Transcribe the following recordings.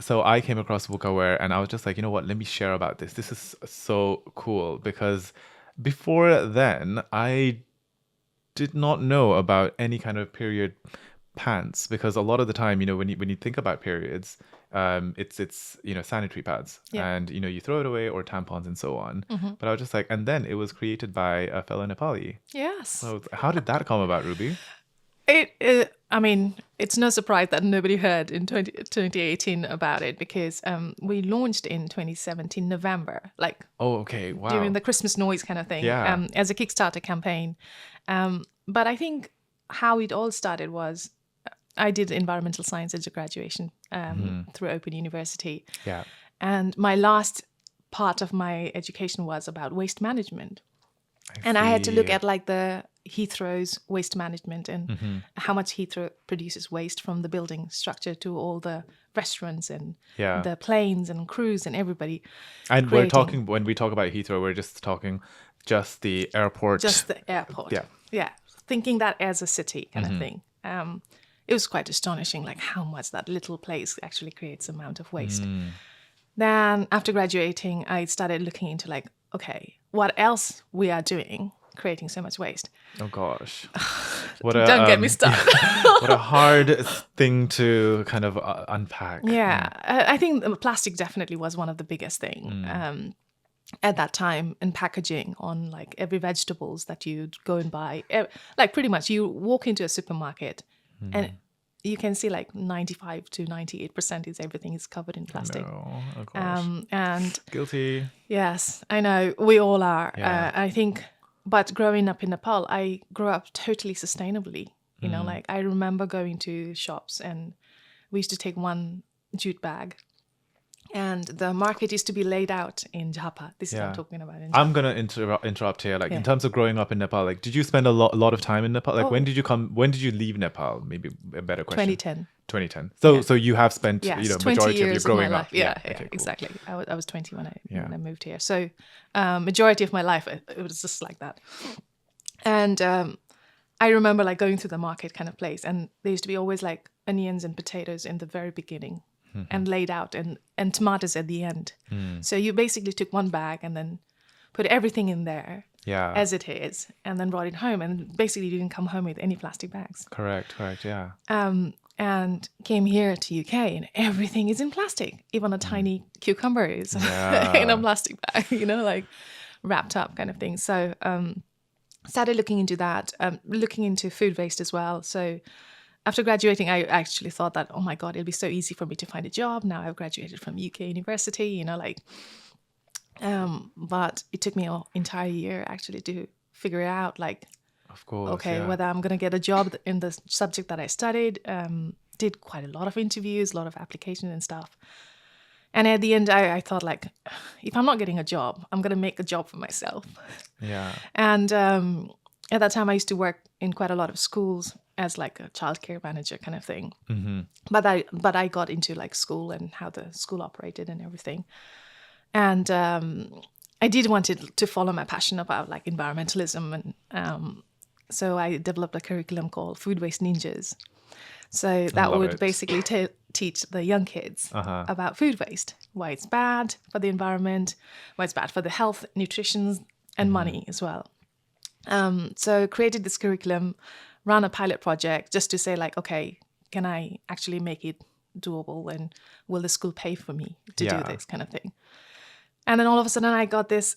So I came across Wuka Wear and I was just like, you know what, let me share about this. This is so cool because before then I did not know about any kind of period pants because a lot of the time, when you think about periods, it's sanitary pads Yeah. and you throw it away or tampons and so on. But I was just like, and then it was created by a fellow Nepali. Yes. So how did that come about, Ruby? I mean, it's no surprise that nobody heard in 2018 about it because we launched in 2017 November, like Oh, okay, wow. during the Christmas noise kind of thing, Yeah. as a Kickstarter campaign. But I think how it all started was I did environmental science as a graduation through Open University. Yeah. And my last part of my education was about waste management. I had to look at like the Heathrow's waste management and how much Heathrow produces waste from the building structure to all the restaurants and the planes and crews and everybody. And we're talking, when we talk about Heathrow, we're just talking just the airport. Just the airport. Yeah. Yeah. Thinking that as a city kind of thing. It was quite astonishing, like how much that little place actually creates amount of waste. Then after graduating, I started looking into like, okay, what else we are doing, creating so much waste. Oh gosh. Don't get me started. What a hard thing to kind of unpack. Yeah, I think plastic definitely was one of the biggest thing at that time in packaging on like every vegetables that you'd go and buy. Like pretty much you walk into a supermarket and you can see like 95 to 98% is everything is covered in plastic. No. Oh gosh. And Guilty. yes, I know we all are. Yeah. I think, but growing up in Nepal, I grew up totally sustainably. You know, like I remember going to shops and we used to take one jute bag and the market used to be laid out in Jhapa. This is what I'm talking about. I'm going to interrupt here. Like in terms of growing up in Nepal, like did you spend a lot of time in Nepal? Like when did you leave Nepal? Maybe a better question. 2010. So you have spent, majority of your growing up. Yeah, okay, cool. Exactly. I was 20 when I moved here. So majority of my life, it was just like that. And I remember like going through the market kind of place and there used to be always like onions and potatoes in the very beginning and laid out and tomatoes at the end. So you basically took one bag and then put everything in there as it is and then brought it home and basically you didn't come home with any plastic bags. Correct, yeah. And came here to UK and everything is in plastic. Even a tiny cucumber is in a plastic bag, like wrapped up kind of thing. So started looking into that, looking into food waste as well. So after graduating, I actually thought that, oh my God, it'll be so easy for me to find a job. Now I've graduated from UK University, but it took me an entire year actually to figure it out, like, of course, whether I'm going to get a job in the subject that I studied. Did quite a lot of interviews, a lot of applications and stuff. And at the end, I thought, like, if I'm not getting a job, I'm going to make a job for myself. Yeah. And at that time, I used to work in quite a lot of schools as like a childcare manager kind of thing. But I got into like school and how the school operated and everything. And I did want to follow my passion about like environmentalism. And so I developed a curriculum called Food Waste Ninjas. So that would basically teach the young kids about food waste, why it's bad for the environment, why it's bad for the health, nutrition, and money as well. So created this curriculum, ran a pilot project just to say like, okay, can I actually make it doable and will the school pay for me to do this kind of thing? And then all of a sudden I got this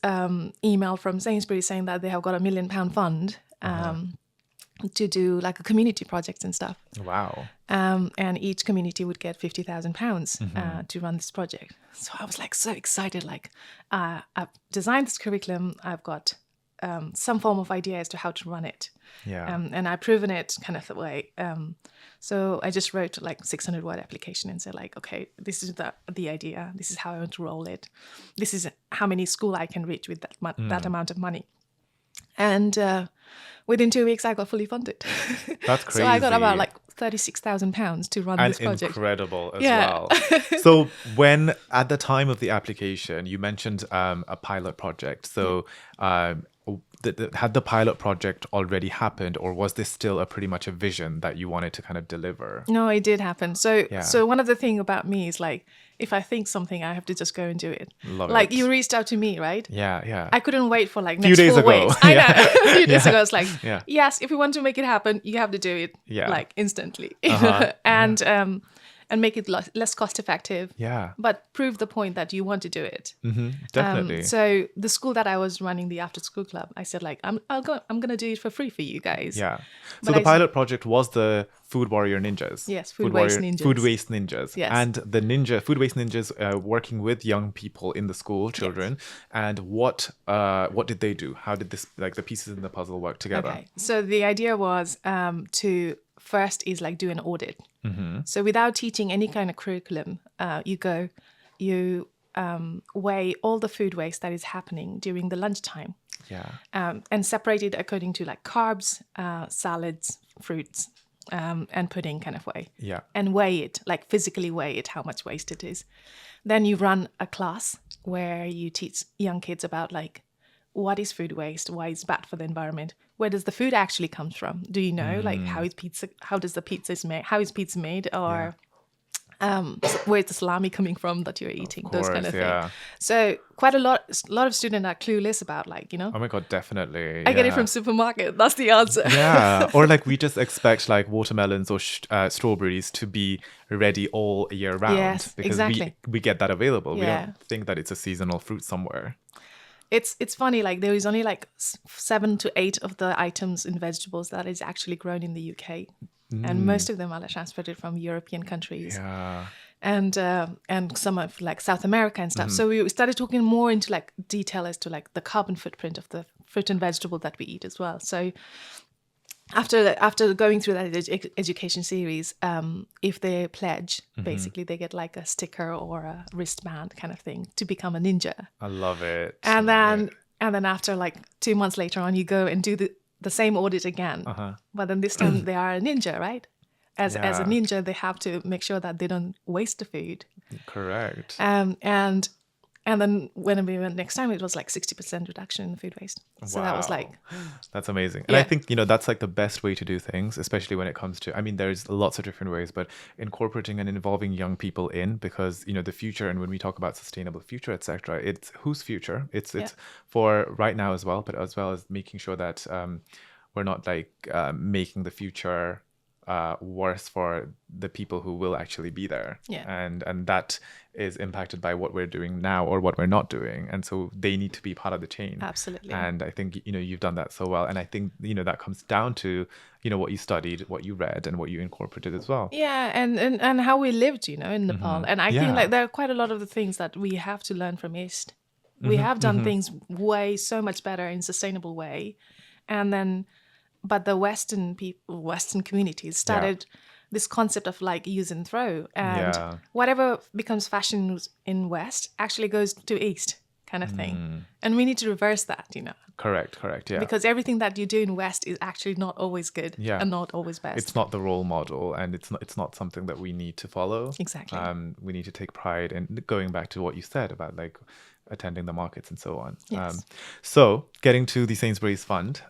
email from Sainsburys saying that they have got £1 million fund to do like a community project and stuff. Wow. And each community would get £50,000 to run this project. So I was like so excited, like I've designed this curriculum, I've got some form of idea as to how to run it. And I've proven it kind of the way. So I just wrote like 600-word application and said like, okay, this is the idea. This is how I want to roll it. This is how many school I can reach with that amount of money. And within 2 weeks, I got fully funded. That's crazy. So I got about like £36,000 to run this project. Incredible as well. So when, at the time of the application, you mentioned a pilot project. So had the pilot project already happened, or was this still pretty much a vision that you wanted to kind of deliver? No, it did happen. So one of the things about me is like, if I think something, I have to just go and do it. Love Like it. you reached out to me, right? Yeah. I couldn't wait for like Few next days 4 ago. weeks. I Yeah. know. A few days Yeah. ago, it's like, Yeah. yes, if you want to make it happen, you have to do it Yeah. like instantly, Uh-huh. and make it less cost effective. Yeah. But prove the point that you want to do it. Definitely. So the school that I was running, the after school club, I said like, I'm gonna do it for free for you guys. Yeah. So But the I- pilot project was the Food Warrior Ninjas. Yes, Food Waste Ninjas. Food Waste Ninjas. Yes. And the Food Waste Ninjas working with young people in the school, children. And what did they do? How did this, like the pieces in the puzzle work together? Okay. So the idea was to first is like do an audit. So without teaching any kind of curriculum, you weigh all the food waste that is happening during the lunchtime. Yeah. And separate it according to like carbs, salads, fruits, and pudding kind of way. Yeah. And weigh it, like physically weigh it, how much waste it is. Then you run a class where you teach young kids about like what is food waste, why it's bad for the environment, where does the food actually come from? Do you know like how is pizza made, or where's the salami coming from that you're eating, those kind of yeah. things. So quite a lot of students are clueless about like, Oh my God, definitely. I get it yeah. from supermarket. That's the answer. Yeah, or like we just expect like watermelons or strawberries to be ready all year round. Yes, because exactly. we get that available. We Yeah. don't think that it's a seasonal fruit somewhere. It's funny, like there is only like 7 to 8 of the items in vegetables that is actually grown in the UK. And most of them are transported from European countries. Yeah. And some of like South America and stuff. So we started talking more into like detail as to like the carbon footprint of the fruit and vegetable that we eat as well. So after going through that education series, if they pledge, basically they get like a sticker or a wristband kind of thing to become a ninja. I love it. And then after like 2 months later on, you go and do the same audit again. But then this time they are a ninja, right? As a Yeah. ninja, they have to make sure that they don't waste the food. Correct. And then when we went next time, it was like 60% reduction in food waste. So that was Wow. like, That's amazing. And I Yeah. think, that's like the best way to do things, especially when it comes to, I mean, there's lots of different ways, but incorporating and involving young people in, because, the future, and when we talk about sustainable future, etc., it's whose future? It's for right now as well, but as well as making sure that we're not like making the future worse for the people who will actually be there. Yeah. And that is impacted by what we're doing now or what we're not doing. And so they need to be part of the chain. Absolutely. And I think, you've done that so well. And I think, that comes down to, what you studied, what you read, and what you incorporated as well. yeah, and how we lived, in Nepal. And I Yeah. think like there are quite a lot of the things that we have to learn from East. We have done things so much better in sustainable way. And then, but the Western communities started this concept of like use and throw, and Yeah. whatever becomes fashion in West actually goes to East kind of thing. And we need to reverse that, Correct. Yeah. because everything that you do in West is actually not always good Yeah. and not always best. It's not the role model, and it's not something that we need to follow. Exactly. We need to take pride in going back to what you said about like attending the markets and so on. Yes. So getting to the Sainsburys fund,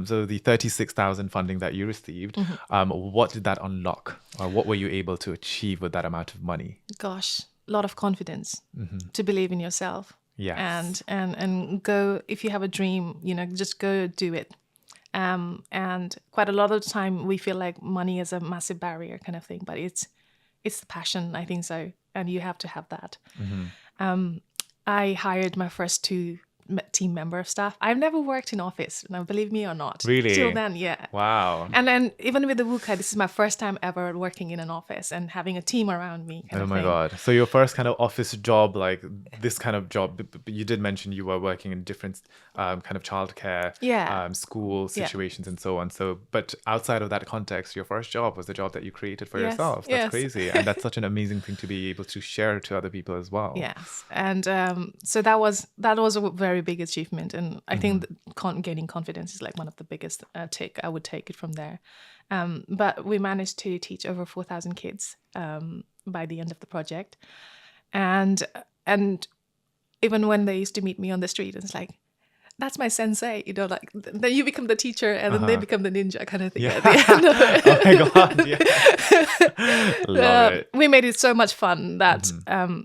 so the 36,000 funding that you received, what did that unlock, or what were you able to achieve with that amount of money? Gosh, a lot of confidence to believe in yourself. Yes. And go, if you have a dream, just go do it. And quite a lot of the time we feel like money is a massive barrier kind of thing, but it's the passion, I think so. And you have to have that. I hired my first 2 team member of staff. I've never worked in office, now believe me or not. Really? Till then, yeah. Wow. And then even with the Wuka, this is my first time ever working in an office and having a team around me kind Oh of my thing. God. So your first kind of office job, like this kind of job, you did mention you were working in different kind of childcare, Yeah. school situations and so on. So, but outside of that context, your first job was the job that you created for Yes, yourself. That's yes. crazy. And that's such an amazing thing to be able to share to other people as well. Yes, and so that was a very big achievement, and I think that gaining confidence is like one of the biggest I would take it from there. But we managed to teach over 4,000 kids by the end of the project, and even when they used to meet me on the street, it's like, that's my sensei, you know, like then you become the teacher and then they become the ninja kind of thing Yeah. at the end of it. Oh my God. Yeah. Love it. We made it so much fun that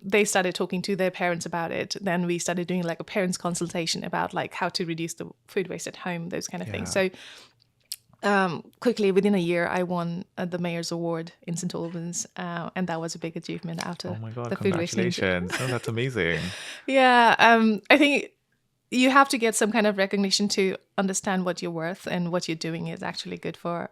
they started talking to their parents about it. Then we started doing like a parents consultation about like how to reduce the food waste at home, those kind of things. So quickly within a year, I won the mayor's award in St. Albans, and that was a big achievement after Oh my God. the food waste ninja. Congratulations. Oh, that's amazing. Yeah, I think you have to get some kind of recognition to understand what you're worth and what you're doing is actually good for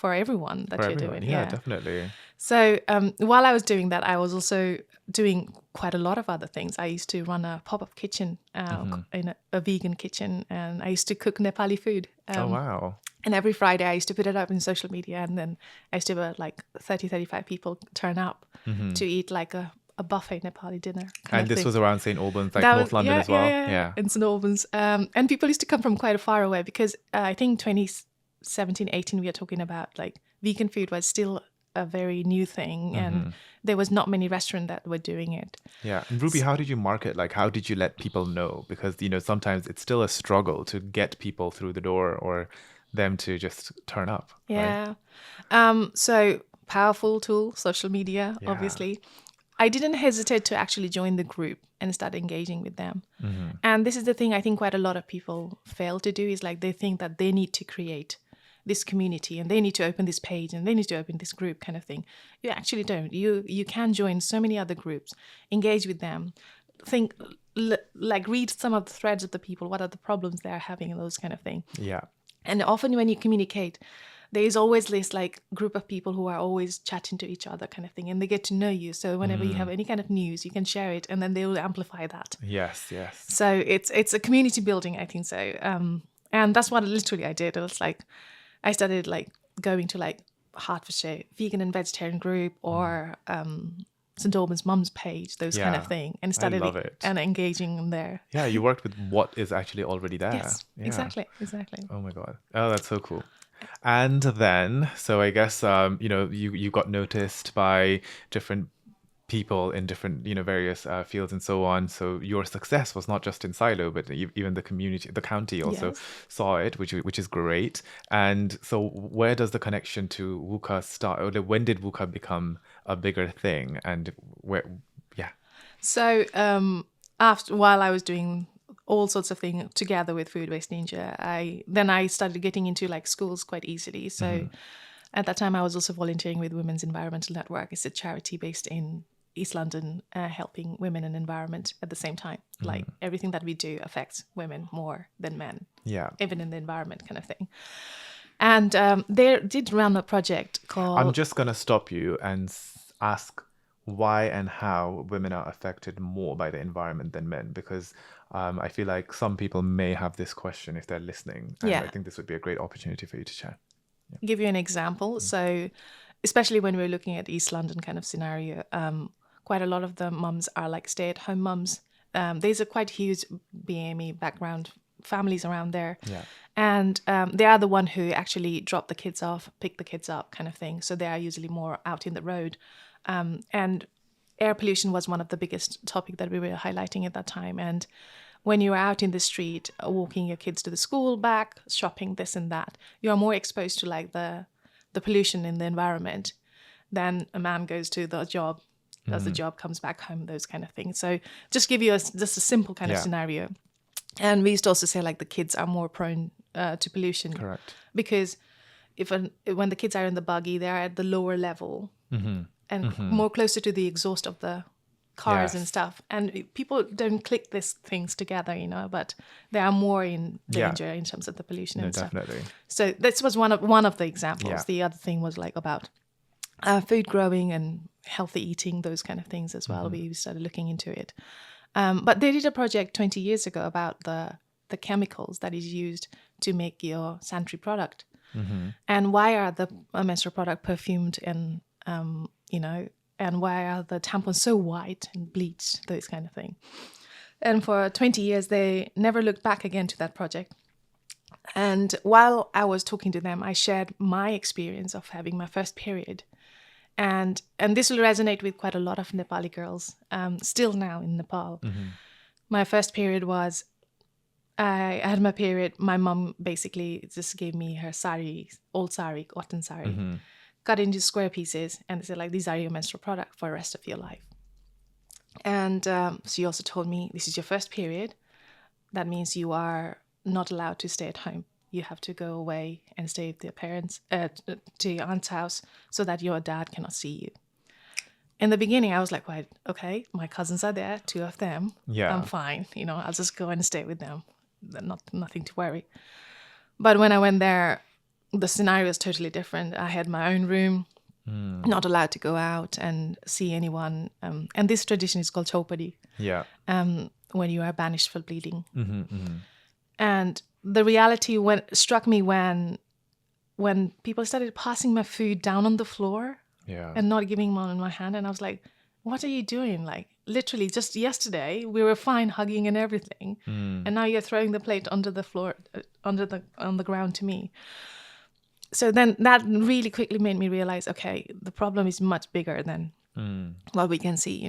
everyone that For you're everyone. doing. Yeah, definitely. So while I was doing that, I was also doing quite a lot of other things. I used to run a pop-up kitchen in a vegan kitchen, and I used to cook Nepali food. Oh, wow. And every Friday I used to put it up in social media, and then I used to have like 35 people turn up to eat like a buffet Nepali dinner. And this was around St. Albans, like North London as well? Yeah. In St. Albans. And people used to come from quite far away because I think 2017, 18, we are talking about like vegan food was still a very new thing and there was not many restaurants that were doing it. Yeah. And Ruby, how did you market? Like, how did you let people know? Because, you know, sometimes it's still a struggle to get people through the door or them to just turn up. Yeah. So powerful tool, social media, obviously. I didn't hesitate to actually join the group and start engaging with them. And this is the thing I think quite a lot of people fail to do is like they think that they need to create this community and they need to open this page and they need to open this group kind of thing. You actually don't. You can join so many other groups, engage with them, think like read some of the threads of the people, what are the problems they're having and those kind of thing. Yeah. And often when you communicate, there is always this like group of people who are always chatting to each other kind of thing and they get to know you. So whenever you have any kind of news, you can share it and then they will amplify that. Yes. So it's a community building, I think so. And that's what literally I did. It was like, I started like going to like Hertfordshire vegan and vegetarian group or St. Albans Mum's page, those kind of thing. And started and engaging in there. Yeah, you worked with what is actually already there. Yes, exactly. Oh my God. Oh, that's so cool. And then, so I guess, you know, you got noticed by different people in different, you know, various fields and so on. So your success was not just in Silo, but even the community, the county also saw it, which is great. And so where does the connection to Wuka start? Or when did Wuka become a bigger thing? And where, So while I was doing all sorts of things together with Food Waste Ninja, I started getting into like schools quite easily. So at that time I was also volunteering with Women's Environmental Network. It's a charity based in East London, helping women and environment at the same time. Like everything that we do affects women more than men, even in the environment kind of thing. And they did run a project called... I'm just going to stop you and ask why and how women are affected more by the environment than men, because I feel like some people may have this question if they're listening. And I think this would be a great opportunity for you to share. Give you an example. So especially when we're looking at East London kind of scenario, quite a lot of the mums are like stay-at-home mums. There's a quite huge BME background families around there. And they are the one who actually drop the kids off, pick the kids up kind of thing. So they are usually more out in the road. And air pollution was one of the biggest topic that we were highlighting at that time. And when you're out in the street, walking your kids to the school, back, shopping, this and that, you are more exposed to like the pollution in the environment than a man goes to the job, does the job, comes back home, those kind of things. So just give you just a simple kind of scenario. And we used to also say like the kids are more prone to pollution. Correct. Because when the kids are in the buggy, they're at the lower level and more closer to the exhaust of the cars and stuff. And people don't click these things together, you know, but they are more in danger in terms of the pollution and stuff. Definitely. So this was one of the examples. The other thing was like about food growing and healthy eating, those kind of things as well. We started looking into it. But they did a project 20 years ago about the chemicals that is used to make your sanitary product. And why are the menstrual product perfumed and, you know, and why are the tampons so white and bleached, those kind of thing. And for 20 years, they never looked back again to that project. And while I was talking to them, I shared my experience of having my first period. And this will resonate with quite a lot of Nepali girls, still now in Nepal. My first period was I had my period, my mom basically just gave me her sari, old sari, cotton sari, cut into square pieces, and said like, these are your menstrual product for the rest of your life. And she also told me, this is your first period. That means you are not allowed to stay at home. You have to go away and stay with your parents, to your aunt's house, so that your dad cannot see you. In the beginning, I was like, well, okay, my cousins are there, 2 of them. Yeah. I'm fine. I'll just go and stay with them. Nothing to worry. But when I went there, the scenario was totally different. I had my own room, not allowed to go out and see anyone. And this tradition is called Chopadi. Yeah. When you are banished for bleeding. And the reality struck me when people started passing my food down on the floor and not giving one in my hand. And I was like, what are you doing? Like, literally just yesterday we were fine hugging and everything. And now you're throwing the plate onto the floor, on the ground to me. So then that really quickly made me realize, okay, the problem is much bigger than what we can see,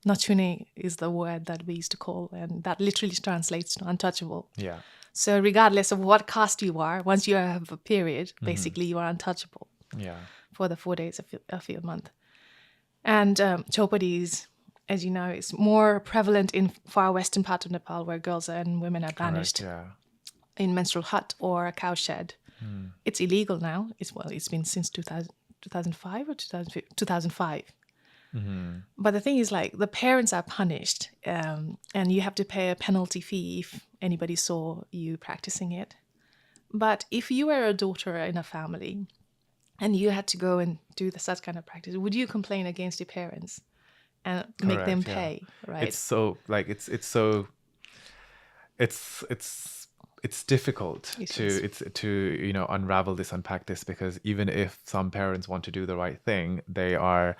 Nachune is the word that we used to call, and that literally translates to untouchable. Yeah. So regardless of what caste you are, once you have a period, basically you are untouchable. Yeah. For the 4 days of your month. And Chopadi is, as you know, is more prevalent in far western part of Nepal, where girls and women are banished in menstrual hut or a cow shed. It's illegal now. It's been since 2005 or 2005. But the thing is, like, the parents are punished, and you have to pay a penalty fee if anybody saw you practicing it. But if you were a daughter in a family and you had to go and do such kind of practice, would you complain against your parents and make them pay? Right? It's so like it's difficult to unravel this, unpack this, because even if some parents want to do the right thing, they are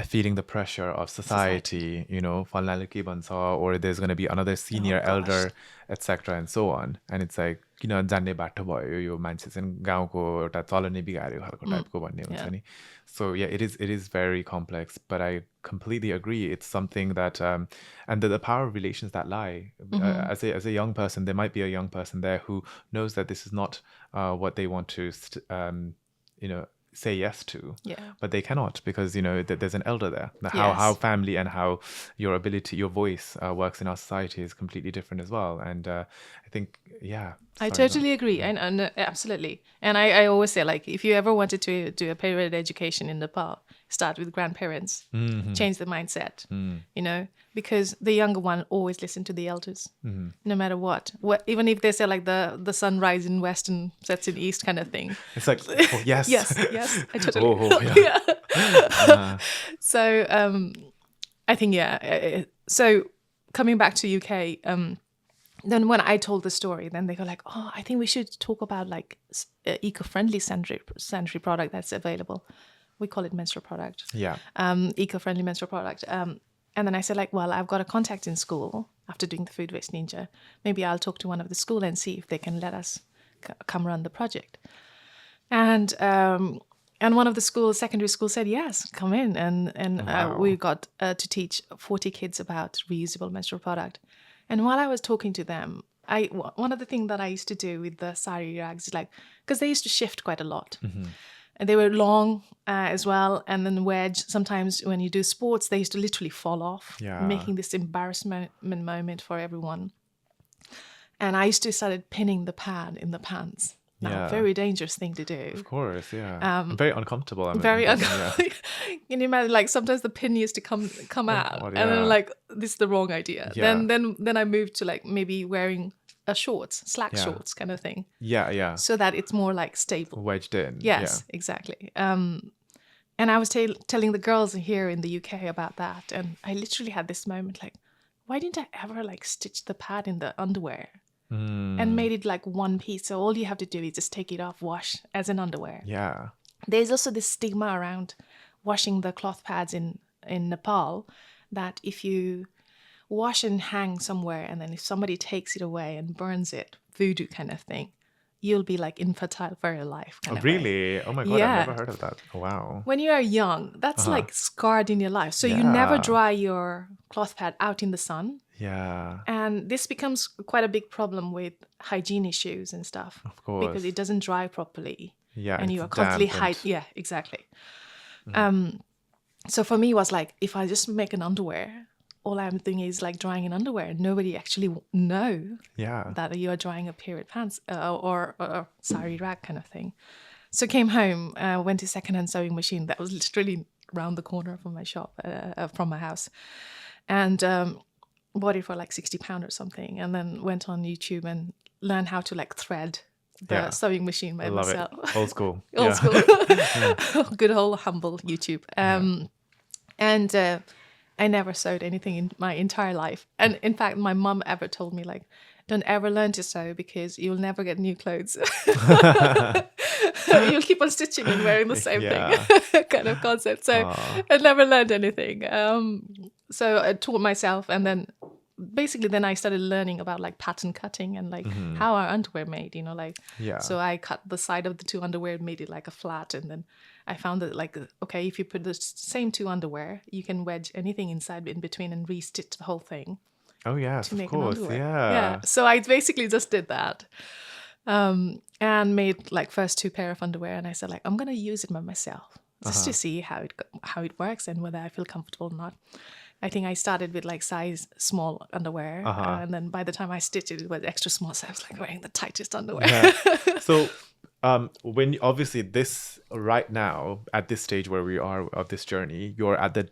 feeling the pressure of society. Or there's going to be another senior elder, etc., and so on. And it's like, जान्ने बाटो भयो यो मान्छे चाहिँ गाउँको एउटा चलनै बिगार्यो खालको टाइपको भन्ने हुन्छ नि. So yeah, it is very complex, but I completely agree. It's something that and the power of relations that lie. As a young person, there might be a young person there who knows that this is not what they want to say yes to, but they cannot, because there's an elder there. How family and how your ability, your voice works in our society is completely different as well. And I think I totally agree, and absolutely. And I always say, like, if you ever wanted to do a period education in Nepal, start with grandparents, change the mindset, because the younger one always listen to the elders, no matter what. Even if they say, like, the sun rises in west and sets in east kind of thing. It's like, oh, yes. yes, I totally. So I think, so coming back to UK, then when I told the story, then they go like, oh, I think we should talk about like eco-friendly sanitary product that's available. We call it menstrual product. Yeah. Eco-friendly menstrual product. And then I said, like, well, I've got a contact in school after doing the Food Waste Ninja. Maybe I'll talk to one of the school and see if they can let us come run the project. And one of the schools, secondary school, said, yes, come in. And we got to teach 40 kids about reusable menstrual product. And while I was talking to them, one of the things that I used to do with the sari rags is like, because they used to shift quite a lot. And they were long as well. And then wedge, sometimes when you do sports, they used to literally fall off, making this embarrassment moment for everyone. And I used to start pinning the pad in the pants. Now, very dangerous thing to do. Of course, very uncomfortable. Very uncomfortable. Can you imagine, like, sometimes the pin used to come out, and then like, this is the wrong idea. Then I moved to like maybe wearing slack shorts kind of thing. So that it's more like stable. Wedged in. Yes, exactly. And I was telling the girls here in the UK about that, and I literally had this moment like, why didn't I ever like stitch the pad in the underwear? And made it like one piece. So all you have to do is just take it off, wash as an underwear. Yeah. There's also this stigma around washing the cloth pads in Nepal, that if you wash and hang somewhere and then if somebody takes it away and burns it, voodoo kind of thing, you'll be like infertile for your life. Really? Oh my God, I've never heard of that. Oh, wow. When you are young, that's like scarred in your life. So you never dry your cloth pad out in the sun. Yeah. And this becomes quite a big problem with hygiene issues and stuff Of course. because it doesn't dry properly. Yeah, And it's you are constantly damp and Yeah, exactly. So for me, it was like, if I just make an underwear, all I'm doing is like drying an underwear. Nobody actually know yeah. that you are drying a period pants or sari rag kind of thing. So came home, went to secondhand sewing machine that was literally around the corner from my shop, from my house, and bought it for like £60 or something, and then went on YouTube and learned how to like thread the Yeah. sewing machine by I love myself. it. Old school. Old Yeah. school, good old humble YouTube. And I never sewed anything in my entire life. And in fact, my mum ever told me, like, don't ever learn to sew because you'll never get new clothes. You'll keep on stitching and wearing the same Yeah. thing, kind of concept. So I never learned anything. So I taught myself, and then basically then I started learning about like pattern cutting and like how our underwear made, like Yeah. so I cut the side of the two underwear, made it like a flat, and then I found that like, okay, if you put the same two underwear, you can wedge anything inside in between and re-stitch the whole thing Oh yes, to of make an course. underwear. Yeah. So I basically just did that, and made like first two pair of underwear, and I said like, I'm gonna use it by myself just to see how it works and whether I feel comfortable or not. I think I started with like size small underwear, and then by the time I stitched it, it was extra small. So I was like wearing the tightest underwear. Yeah. So, when obviously this right now at this stage where we are of this journey, you're at the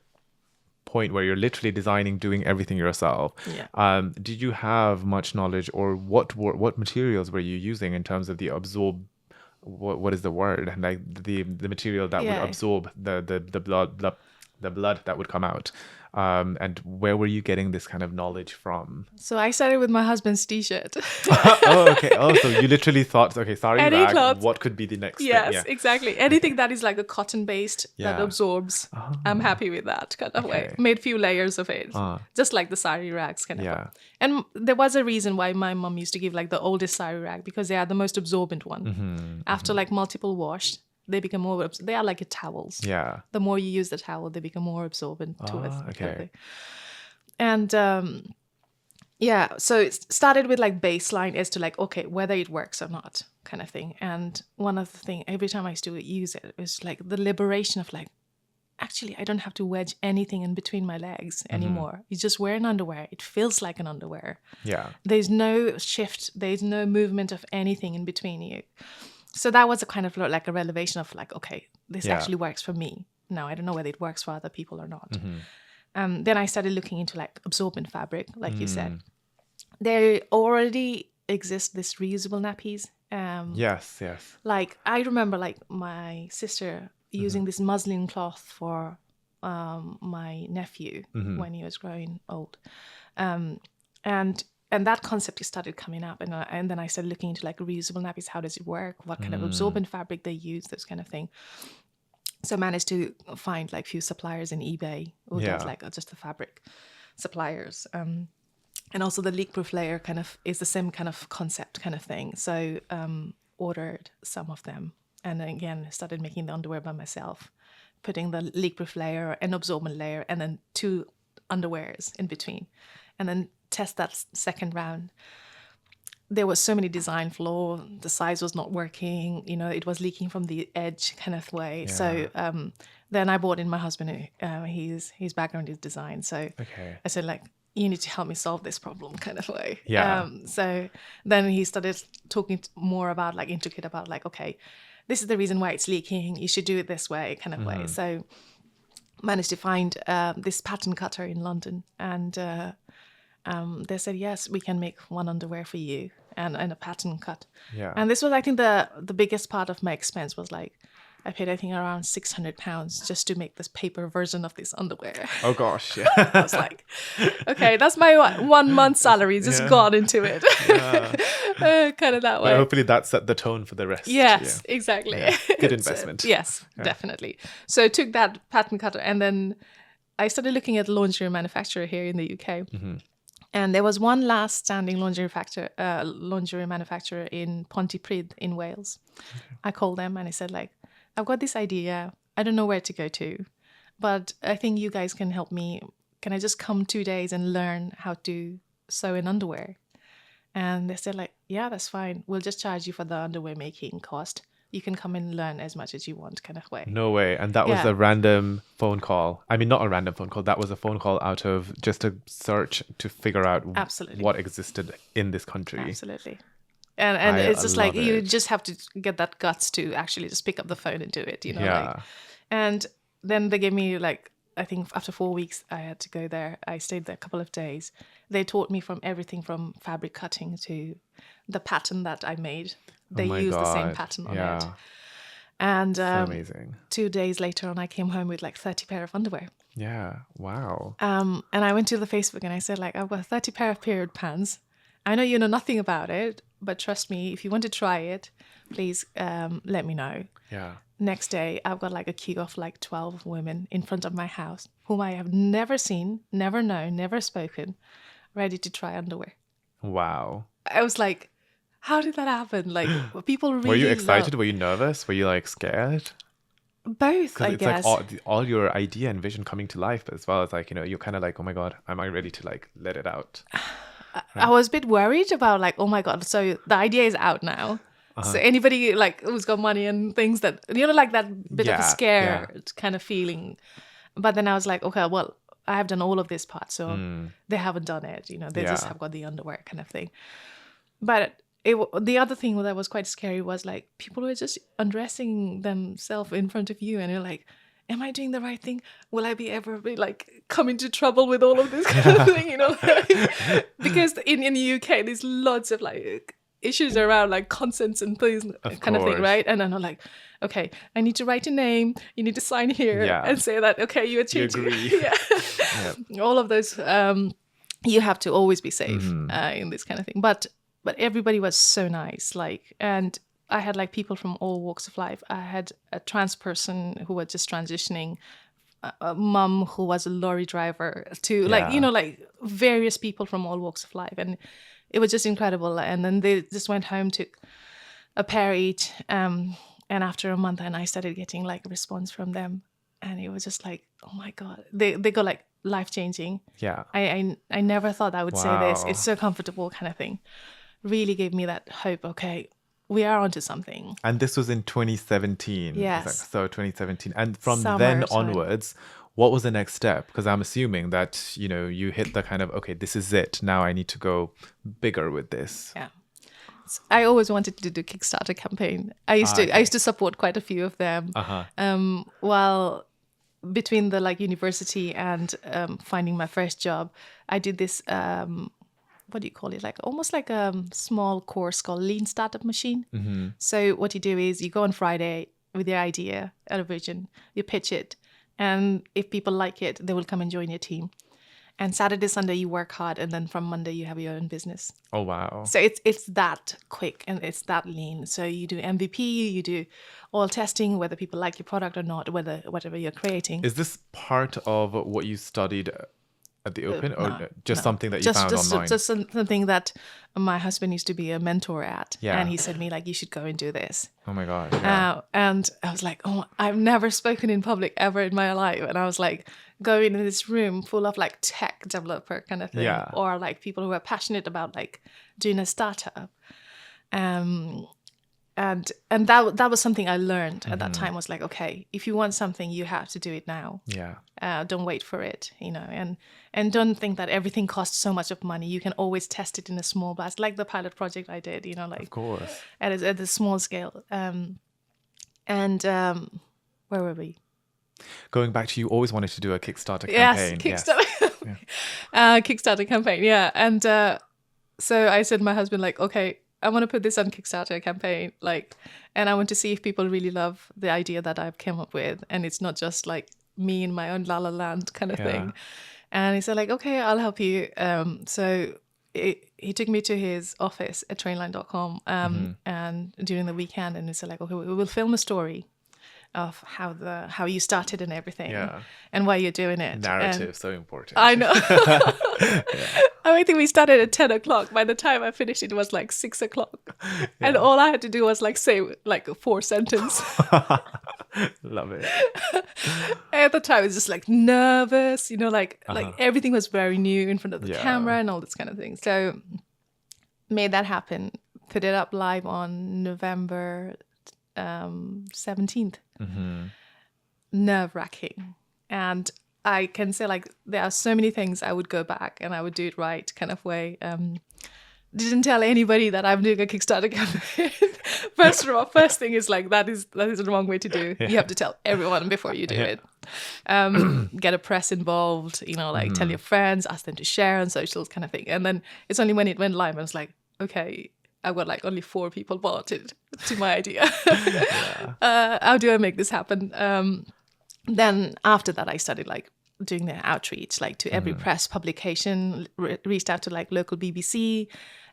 point where you're literally designing, doing everything yourself. Yeah. Did you have much knowledge, or what materials were you using in terms of the absorb? What is the word? And like the material that would Yeah. absorb the blood that would come out. And where were you getting this kind of knowledge from? So I started with my husband's t-shirt. Oh, okay. Oh, so you literally thought, okay, sorry, Any rag, cloth. what could be the next thing? Yes, Yeah. exactly. Anything that is like a cotton-based that Yeah. absorbs, I'm happy with that kind of way. Okay. Made few layers of it, just like the sari rags kind of. Yeah. And there was a reason why my mom used to give like the oldest sari rag, because they are the most absorbent one. After like multiple wash, they become more. They are like a towels. Yeah. The more you use the towel, they become more absorbent towards. Okay. And yeah, so it started with like baseline as to like, okay, whether it works or not kind of thing. And one of the things, every time I used to use it, was like the liberation of like, actually, I don't have to wedge anything in between my legs anymore. You just wear an underwear. It feels like an underwear. Yeah. There's no shift. There's no movement of anything in between you. So that was a kind of like a revelation of like, okay, this actually works for me. Now, I don't know whether it works for other people or not. Then I started looking into like absorbent fabric, like you said. There already exist this reusable nappies. Yes. Like I remember like my sister using this muslin cloth for my nephew when he was growing old. And that concept started coming up, and then I started looking into like reusable nappies. How does it work? What kind of absorbent fabric they use? Those kind of thing. So I managed to find like few suppliers in eBay who does like just the fabric suppliers. And also the leak-proof layer kind of is the same kind of concept kind of thing. So ordered some of them, and then again started making the underwear by myself, putting the leak-proof layer, an absorbent layer, and then two underwears in between, and then test that second round. There was so many design flaws. The size was not working. It was leaking from the edge kind of way. Yeah. So then I brought in my husband. His background is design. So I said like, you need to help me solve this problem kind of way. Yeah. So then he started talking more about like intricate about like, okay, this is the reason why it's leaking. You should do it this way kind of way. So managed to find this pattern cutter in London, and they said, yes, we can make one underwear for you and a pattern cut. Yeah. And this was, I think, the biggest part of my expense was like, I paid, I think, around £600 just to make this paper version of this underwear. Oh gosh. Yeah. I was like, okay, that's my 1 month salary just gone into it. Kind of that way. Well, hopefully that set the tone for the rest. Yes, exactly. Yeah. Good investment. Yes, definitely. So I took that pattern cutter, and then I started looking at lingerie manufacturer here in the UK. And there was one last standing lingerie manufacturer in Pontypridd in Wales. I called them and I said like, I've got this idea. I don't know where to go to, but I think you guys can help me can I just come 2 days and learn how to sew in underwear? And they said like, yeah, that's fine. We'll just charge you for the underwear making cost. You can come and learn as much as you want, kind of way. No way. And that was Yeah. a random phone call. I mean, not a random phone call. That was a phone call out of just a search to figure out Absolutely. what existed in this country. Absolutely. And I it's just like, love you it. just have to get that guts to actually just pick up the phone and do it, you know? Yeah. Like, and then they gave me like, I think after 4 weeks, I had to go there. I stayed there a couple of days. They taught me from everything from fabric cutting to the pattern that I made. They my used the same God. pattern on Yeah. it. And So amazing. 2 days later on, I came home with like 30 pair of underwear. Yeah. Wow. And I went to the Facebook and I said like, I've got 30 pair of period pants. I know you know nothing about it, but trust me, if you want to try it, please let me know. Yeah. Next day, I've got like a queue of like 12 women in front of my house whom I have never seen, never known, never spoken, ready to try underwear. Wow. I was like, how did that happen? Like, people really Were you excited? love- Were you nervous? Were you like scared? both, Because I it's guess. like all your idea and vision coming to life, but as well as like, you're kind of like, oh my God, am I ready to like let it out? I was a bit worried about like, oh my God, so the idea is out now. So anybody like who's got money and things that, like that bit of a Yeah, scared kind of feeling. But then I was like, okay, well, I have done all of this part, so they haven't done it. They just Yeah. have got the underwear kind of thing. But the other thing that was quite scary was like people were just undressing themselves in front of you, and you're like, am I doing the right thing? Will I be ever be like come into trouble with all of this kind of thing? Because in the UK there's lots of like issues around like consents and things kind of thing, course. right? And then I'm like, okay, I need to write a name. You need to sign here Yeah. and say that okay, you are You changing. agree. Yeah. All of those. You have to always be safe in this kind of thing. But everybody was so nice, like, and I had like people from all walks of life. I had a trans person who was just transitioning, a mum who was a lorry driver, to like, Yeah. like various people from all walks of life. And it was just incredible. And then they just went home, took a pair each. And after a month, and I started getting like a response from them. And it was just like, oh my God, they got like life-changing. Yeah. I never thought I would say this. Wow. It's so comfortable kind of thing. Really gave me that hope. Okay, we are onto something. And this was in 2017. Yes. So 2017. And from Summer then time. onwards, what was the next step? Because I'm assuming that, you hit the kind of, okay, this is it. Now I need to go bigger with this. Yeah. I always wanted to do Kickstarter campaign. I used to support quite a few of them. While between the like university and finding my first job, I did this what do you call it? Like almost like a small course called Lean Startup Machine. So what you do is you go on Friday with your idea and a vision, you pitch it, and if people like it, they will come and join your team. And Saturday, Sunday, you work hard, and then from Monday, you have your own business. Oh, wow. So it's that quick and it's that lean. So you do MVP, you do all testing, whether people like your product or not, whatever you're creating. Is this part of what you studied at the Open, or No, just no. something that you found online? Just something that my husband used to be a mentor at. Yeah. And he said to me, like, you should go and do this. Oh my God. Yeah. And I was like, oh, I've never spoken in public ever in my life. And I was like, going in this room full of like tech developer kind of thing. Yeah. Or like people who are passionate about like doing a startup. And that was something I learned at that time, was like, okay, if you want something, you have to do it now. Yeah. Don't wait for it, and don't think that everything costs so much of money. You can always test it in a small blast, like the pilot project I did, like Of course. at a small scale. Where were we? Going back to, you always wanted to do a Kickstarter Yes, campaign. Kickstarter. Kickstarter campaign, yeah. And so I said to my husband, like, okay, I want to put this on Kickstarter campaign, like, and I want to see if people really love the idea that I've come up with, and it's not just like me in my own la la land kind of thing. And he said, like, okay, I'll help you. So he took me to his office at trainline.com and during the weekend, and he said, like, okay, we will film a story of how you started and everything, and why you're doing it. Narrative, so important. I know. I think we started at 10 o'clock. By the time I finished, it was like 6 o'clock. And all I had to do was like say like 4 sentences. Love it. At the time, I was just like nervous, like everything was very new in front of the Yeah. camera and all this kind of thing. So made that happen. Put it up live on November 17th. Nerve-wracking. And I can say like there are so many things I would go back and I would do it right kind of way. Didn't tell anybody that I'm doing a Kickstarter campaign. First thing is like that is the wrong way to do. You have to tell everyone before you do it. Get a press involved, like tell your friends, ask them to share on socials kind of thing. And then it's only when it went live I was like, okay, I've got like only 4 people bought it to my idea. How do I make this happen? Then after that I started like doing the outreach like to every press publication, reached out to like local BBC.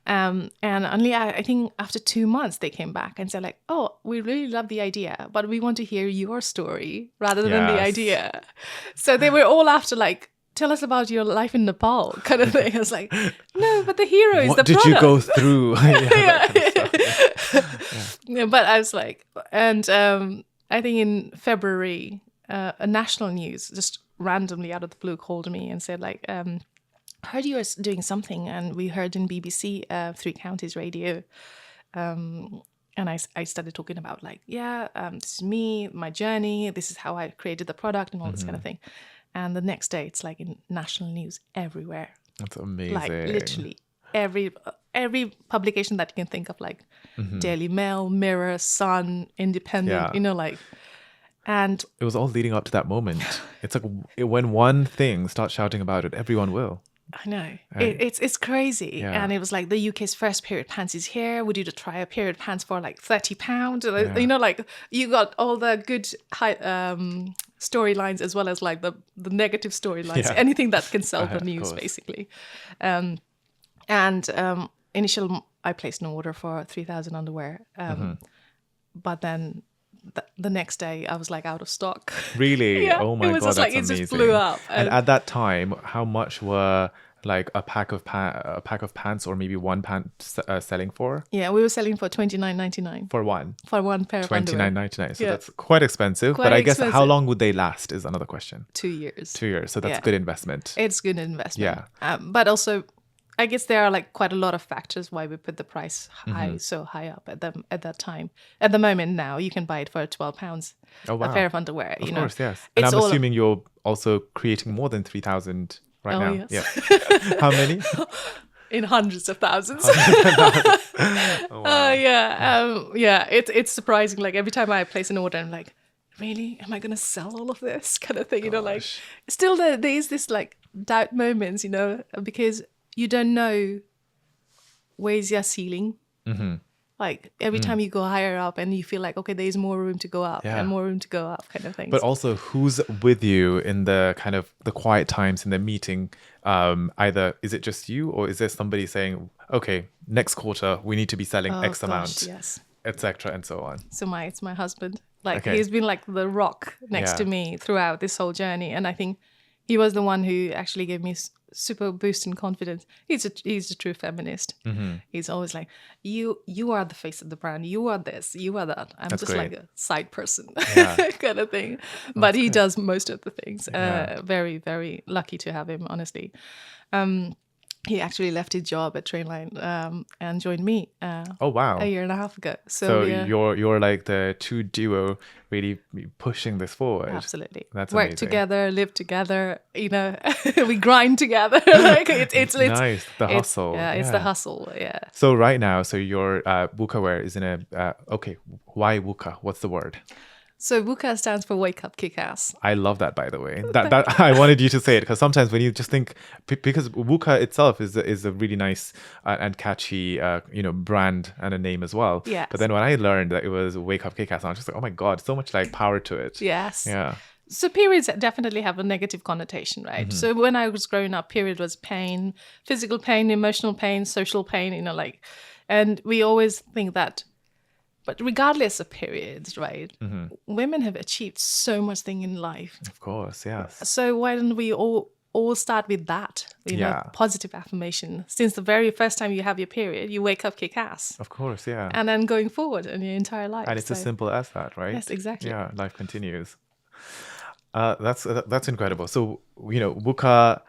And only I think after 2 months they came back and said like, oh, we really love the idea, but we want to hear your story rather than the idea. So they were all after like, tell us about your life in Nepal kind of thing. I was like, no, but the hero is the product. What did you go through? Yeah, but I was like, and I think in February, a national news just randomly out of the blue called me and said like, heard you were doing something and we heard in BBC 3 Counties radio. And I started talking about like, this is me, my journey, this is how I created the product and all this kind of thing. And the next day it's like in national news everywhere. That's amazing. Like literally every publication that you can think of, like Daily Mail, Mirror, Sun, Independent, and it was all leading up to that moment. It's like when one thing starts shouting about it, everyone will. I know. Right? It's crazy. Yeah. And it was like the UK's first period pants is here. Would you try a period pants for like £30? Yeah. Like you got all the good high storylines as well as like the negative storylines. Yeah. Anything that can sell the news basically. Initial I placed an order for 3,000 underwear. But then the next day I was like out of stock. Really? Yeah, oh my god, that's like, amazing. It just blew up. And at that time, how much were like a pack of pants or maybe one pant selling for? Yeah, we were selling for $29.99 for one pair of underwear. $29.99. So that's quite expensive. But I guess how long would they last is another question. 2 years. 2 years. So that's a good investment. It's good investment. Yeah. But also, I guess there are like quite a lot of factors why we put the price so high up at that time. At the moment now, you can buy it for £12. Oh, wow. A pair of underwear. Of course, yes. And I'm assuming you're also creating more than 3,000 right now. Yes. Yeah. How many? In hundreds of thousands. Oh, wow. It's surprising. Like every time I place an order, I'm like, really? Am I going to sell all of this kind of thing? Like still there is this like doubt moments, because you don't know where's your ceiling. Like every time you go higher up and you feel like, okay, there's more room to go up and more room to go up kind of thing. But also who's with you in the kind of the quiet times in the meeting? Either is it just you or is there somebody saying, okay, next quarter we need to be selling X amount, etc. and so on? So it's my husband. Like he's been like the rock next to me throughout this whole journey. And I think he was the one who actually gave me super boost in confidence. He's a true feminist. He's always like, you are the face of the brand. You are this. You are that. I'm just like a side person kind of thing. But he does most of the things. Very, very lucky to have him, honestly. He actually left his job at Trainline and joined me. Oh wow! A year and a half ago. So you're like the two duo, really pushing this forward. Absolutely. That's work amazing. together, live together. We grind together. Like it's nice. The hustle. It's the hustle. Yeah. So right now, your Wuka Wear is in a why Wuka? What's the word? So WUKA stands for Wake Up Kick-Ass. I love that, by the way. That I wanted you to say it because sometimes when you just think, because WUKA itself is a really nice and catchy brand and a name as well. Yes. But then when I learned that it was Wake Up Kick-Ass, I was just like, oh my god, so much like power to it. Yes. Yeah. So periods definitely have a negative connotation, right? So when I was growing up, period was pain, physical pain, emotional pain, social pain, and we always think that. But regardless of periods, right? Women have achieved so much thing in life. Of course, yes. So why don't we all all start with that, Yeah. positive affirmation. Since the very first time you have your period, you wake up kick ass. Of course, yeah. And then going forward in your entire life. And it's as simple as that, right? Yes, exactly. Yeah, life continues. That's incredible. So, Wuka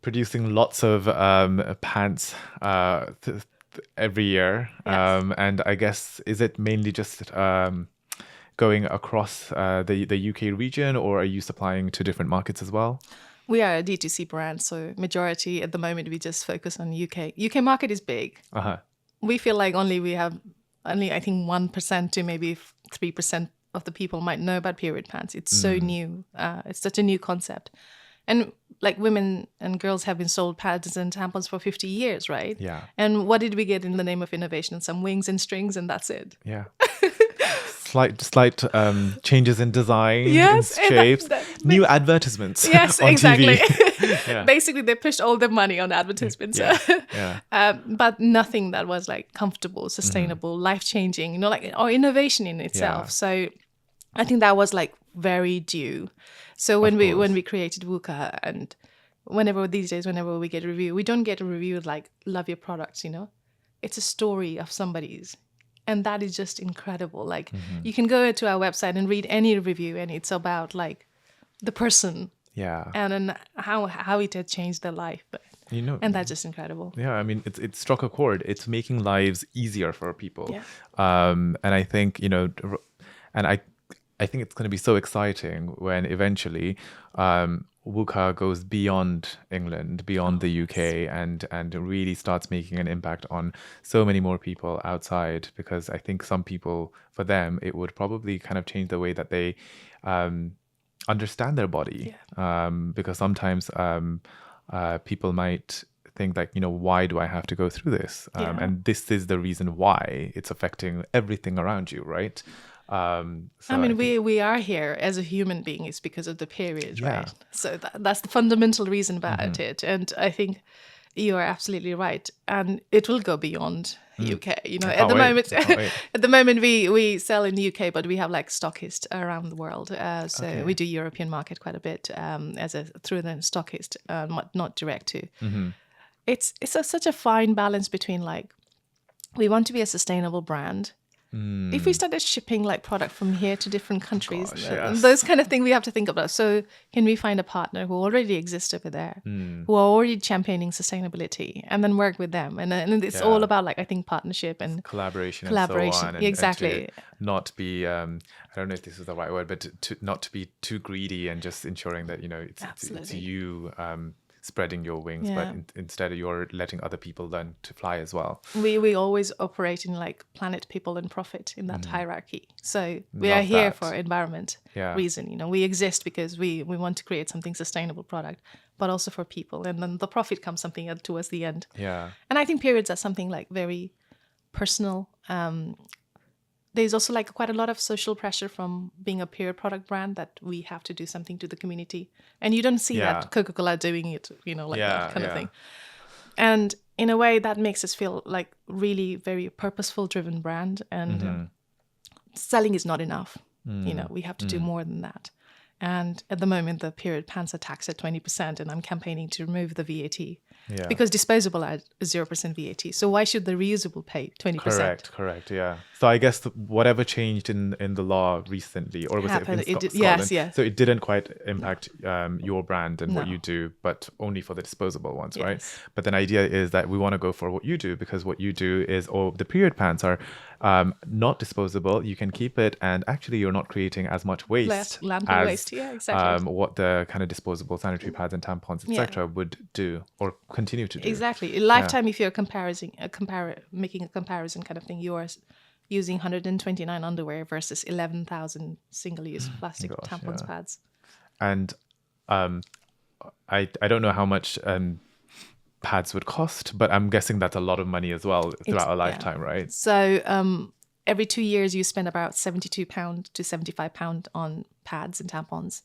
producing lots of pants every year. Yes. And I guess, is it mainly just going across the UK region, or are you supplying to different markets as well? We are a D2C brand, so majority at the moment we just focus on UK. UK market is big. Uh-huh. We feel like we have only I think 1% to maybe 3% of the people might know about period pants. It's so new. It's such a new concept. And like women and girls have been sold pads and tampons for 50 years, right? Yeah. And what did we get in the name of innovation? Some wings and strings, and that's it. Yeah. Slight changes in design, Yes, in shapes, new advertisements. Yes, on exactly. TV. Yeah. Basically, they pushed all their money on advertisements. Yeah. But nothing that was like comfortable, sustainable, life-changing, or innovation in itself. Yeah. So I think that was like very due. So when we created Wuka, and whenever these days, whenever we get a review, we don't get a review like love your products, It's a story of somebody's. And that is just incredible. Like you can go to our website and read any review, and it's about like the person, Yeah. and then how it had changed their life. And that's just incredible. Yeah, I mean, it's struck a chord. It's making lives easier for people. Yeah. And I think, and I think it's going to be so exciting when eventually Wuka goes beyond England, beyond the UK, and really starts making an impact on so many more people outside. Because I think some people, for them, it would probably kind of change the way that they understand their body. Yeah. Because sometimes people might think like, why do I have to go through this? And this is the reason why it's affecting everything around you, right? I mean, we are here as a human being is because of the period, Yeah. right? So that's the fundamental reason about it. And I think you are absolutely right. And it will go beyond UK. At the moment, at the moment we sell in the UK, but we have like stockists around the world. So we do European market quite a bit through the stockist, not direct to. It's such a fine balance between like we want to be a sustainable brand. If we started shipping like product from here to different countries, those kind of things we have to think about. So can we find a partner who already exists over there, who are already championing sustainability, and then work with them? And it's all about like I think partnership and collaboration. And so on, exactly. And to not be I don't know if this is the right word, but not to be too greedy and just ensuring that it's you spreading your wings, but instead you're letting other people learn to fly as well. We always operate in like planet, people, and profit in that hierarchy. So we are here for environment reason. We exist because we want to create something sustainable product, but also for people, and then the profit comes something towards the end. Yeah. And I think periods are something like very personal. There's also like quite a lot of social pressure from being a period product brand that we have to do something to the community. And you don't see that Coca-Cola doing it, that kind of thing. And in a way that makes us feel like really very purposeful driven brand, and selling is not enough. We have to do more than that. And at the moment, the period pants are taxed at 20%, and I'm campaigning to remove the VAT. Yeah. Because disposable are 0% VAT. So why should the reusable pay 20%? Correct. Yeah. So I guess whatever changed in the law recently, or was it in Scotland? Yes. So it didn't quite impact your brand and what you do, but only for the disposable ones, right? But then the idea is that we want to go for what you do, because what you do is the period pants are not disposable. You can keep it, and actually you're not creating as much waste. Less landfill waste. Yeah, exactly. What the kind of disposable sanitary pads and tampons, etc., would do or continue to do. Exactly. Lifetime, if you're making a comparison kind of thing, you are using 129 underwear versus 11,000 single-use plastic tampons pads. And I don't know how much pads would cost, but I'm guessing that's a lot of money as well throughout a lifetime, right? So every 2 years you spend about £72 to £75 on pads and tampons,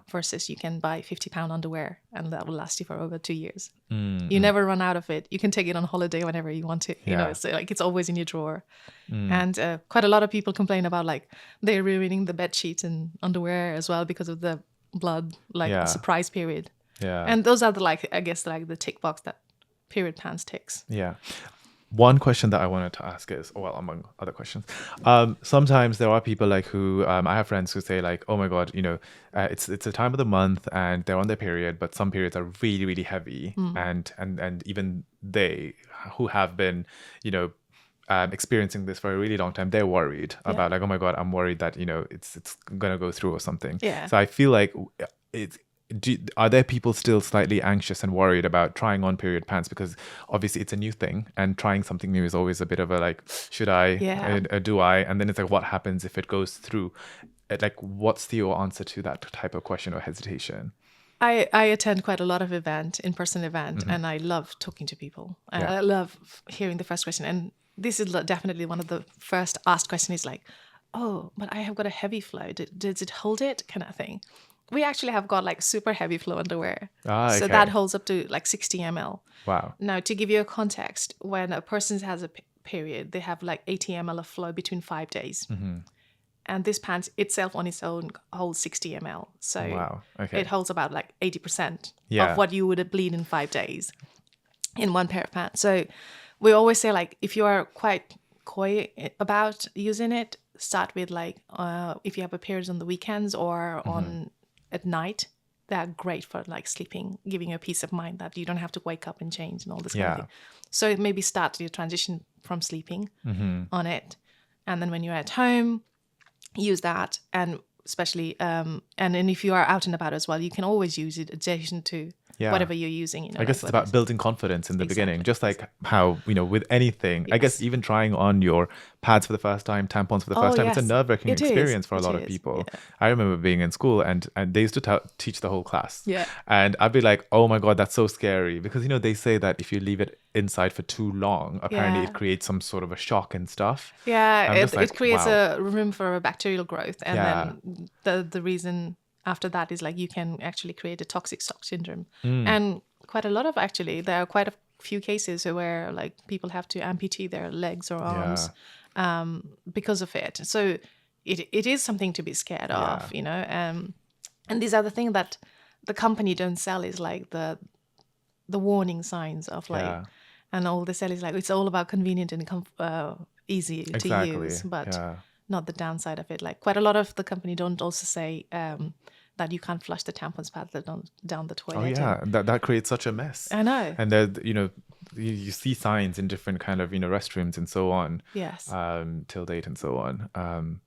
versus you can buy £50 underwear, and that will last you for over 2 years. You never run out of it. You can take it on holiday whenever you want to. You know, so like it's always in your drawer. And quite a lot of people complain about like they're ruining the bed sheets and underwear as well because of the blood surprise period. Yeah. And those are the I guess the tick box that period pants ticks. Yeah. One question that I wanted to ask is, well, among other questions, sometimes there are people like who I have friends who say like, oh my God, it's a time of the month and they're on their period, but some periods are really, really heavy, and even they who have been, experiencing this for a really long time, they're worried about like, oh my God, I'm worried that it's gonna go through or something. Yeah. So I feel like it's. Are there people still slightly anxious and worried about trying on period pants, because obviously it's a new thing and trying something new is always a bit of a like, should I, do I, and then it's like, what happens if it goes through? Like, what's your answer to that type of question or hesitation? I attend quite a lot of in-person event, and I love talking to people. I love hearing the first question, and this is definitely one of the first asked questions is like, oh, but I have got a heavy flow. Does it hold it, kind of thing? We actually have got like super heavy flow underwear. So that holds up to like 60 ml. Wow. Now, to give you a context, when a person has a period, they have like 80 ml of flow between 5 days. And this pants itself on its own holds 60 ml. So it holds about like 80% of what you would bleed in 5 days in one pair of pants. So we always say like, if you are quite coy about using it, start with like, if you have a period on the weekends or on at night, they're great for like sleeping, giving you a peace of mind that you don't have to wake up and change and all this kind of thing. So maybe start your transition from sleeping on it. And then when you're at home, use that. And especially, and then if you are out and about as well, you can always use it adjacent to whatever you're using. I guess it's about building confidence in the beginning, just like how, with anything. I guess even trying on your pads for the first time, tampons for the first time, it's a nerve-wracking experience for a lot of people. I remember being in school and they used to teach the whole class. And I'd be like, oh my God, that's so scary. Because, they say that if you leave it inside for too long, apparently it creates some sort of a shock and stuff. It creates a room for a bacterial growth. And then the reason after that is like you can actually create a toxic shock syndrome. And quite a lot of there are quite a few cases where like people have to amputate their legs or arms because of it. So it is something to be scared of, and these are the things that the company don't sell is like the warning signs of like, and all they sell is like, it's all about convenient and easy to use, but not the downside of it. Like quite a lot of the company don't also say that you can't flush the tampons pad down the toilet. That creates such a mess. I know. And there, you see signs in different kind of restrooms and so on. Yes. Till date and so on.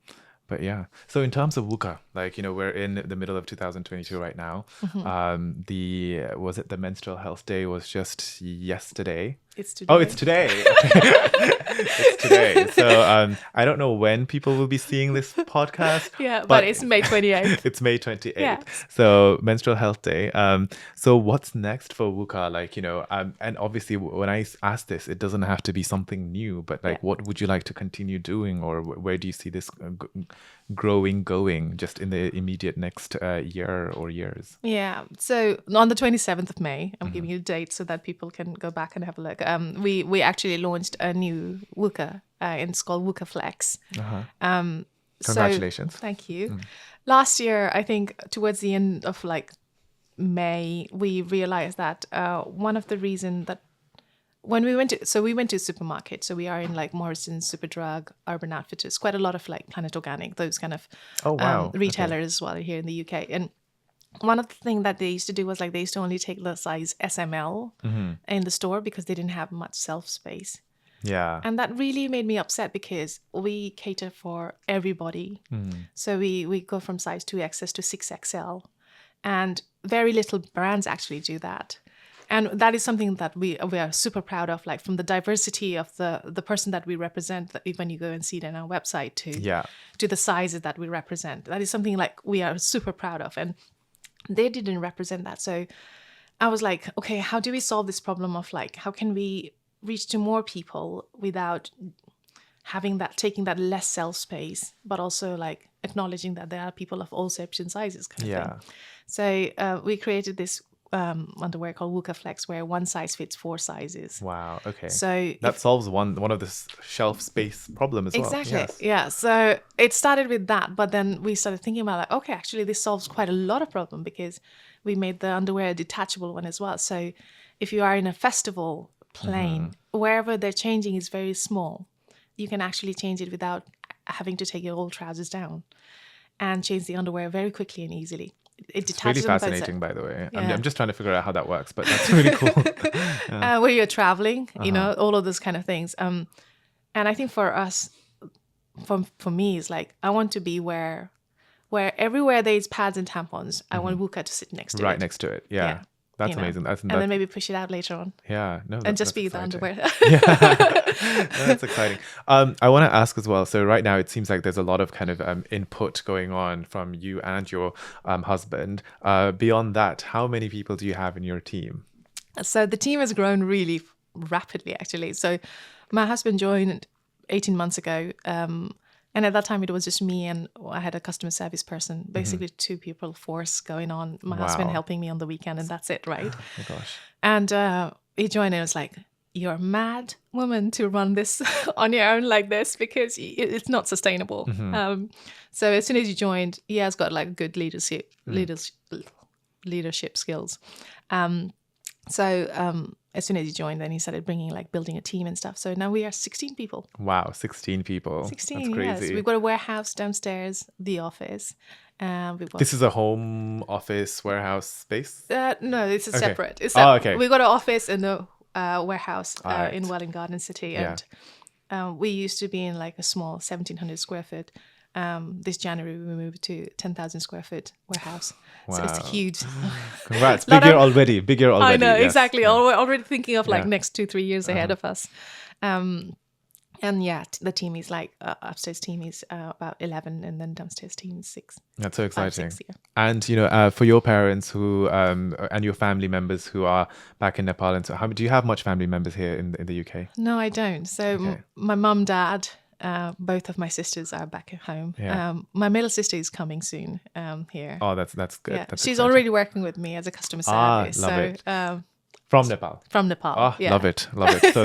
But yeah. So in terms of Wuka, like we're in the middle of 2022 right now. The Menstrual Health Day was just yesterday. It's today. Oh, it's today. It's today. So I don't know when people will be seeing this podcast. But it's May 28th. It's May 28th. Yeah. So Menstrual Health Day. So what's next for Wuka? Like, and obviously when I ask this, it doesn't have to be something new, but like what would you like to continue doing, or where do you see this going just in the immediate next year or years? Yeah. So on the 27th of May, I'm giving you a date so that people can go back and have a look. We actually launched a new Wuka, and it's called Wuka Flex. Congratulations. Thank you. Last year, I think towards the end of like May, we realized that one of the reasons that when we went to supermarket, so we are in like Morrison's, Superdrug, Urban Outfitters, quite a lot of like Planet Organic, those kind of retailers as well here in the UK. And one of the things that they used to do was like they used to only take the size SML in the store because they didn't have much shelf space. Yeah. And that really made me upset because we cater for everybody. So we go from size 2XS to 6XL. And very little brands actually do that. And that is something that we are super proud of, like from the diversity of the person that we represent, that when you go and see it on our website to the sizes that we represent. That is something like we are super proud of. And they didn't represent that. So I was like, okay, how do we solve this problem of like, how can we reach to more people without taking that less shelf space, but also like acknowledging that there are people of all shapes and sizes kind of thing. So we created this underwear called Wuka Flex, where one size fits 4 sizes. Wow. Okay. So That solves one of the shelf space problem as well. exactly, Yes. yeah. So it started with that, but then we started thinking about like, okay, actually, this solves quite a lot of problem because we made the underwear a detachable one as well. So if you are in a festival plane, wherever they're changing is very small, you can actually change it without having to take your old trousers down and change the underwear very quickly and easily. It It's really detaches on both sides. fascinating, by the way. Yeah. I'm just trying to figure out how that works, but that's really cool. Where you're traveling, all of those kind of things. And I think for us, for me, it's like I want to be where everywhere there's pads and tampons, I want Wuka to sit next to Right it. next to it. Yeah. Yeah. That's amazing. And then maybe push it out later on. Yeah. No, And just that's be exciting. the underwear. No, that's exciting. I want to ask as well. So right now it seems like there's a lot of kind of input going on from you and your husband. Beyond that, how many people do you have in your team? So the team has grown really rapidly, actually. So my husband joined 18 months ago. And at that time, it was just me and I had a customer service person, basically 2 people force going on. My husband Wow. helping me on the weekend, and that's it, right? Oh my gosh. And he joined and was like, you're a mad woman to run this on your own like this because it's not sustainable. So as soon as he joined, he has got like good leadership skills. As soon as he joined, then he started building a team and stuff. So now we are 16 people. Wow, 16 people. 16, That's crazy. yes. We've got a warehouse downstairs, the office. We've got, This is a home office warehouse space? no, it's a Okay. separate. It's Oh, okay. We've got an office and a warehouse Alright. in Welling Garden City. Yeah. And we used to be in like a small 1,700 square foot. This January, we moved to 10,000 square foot warehouse. So it's Wow. huge. Congrats. Lot Bigger of- already. Bigger already. I know, yes. exactly. Yeah. Already thinking of like Yeah. next 2-3 years ahead of us. And yeah, the team is like upstairs team is about 11, and then downstairs team is 6. That's so 5, exciting. 6, yeah. And for your parents who and your family members who are back in Nepal, and so do you have much family members here in the UK? No, I don't. So Okay. my mum, dad, both of my sisters are back at home. Yeah. My middle sister is coming soon here. Oh, that's good. Yeah, That's she's exciting. already working with me as a customer service. love so it. From Nepal. from Nepal. Oh, yeah. love it. So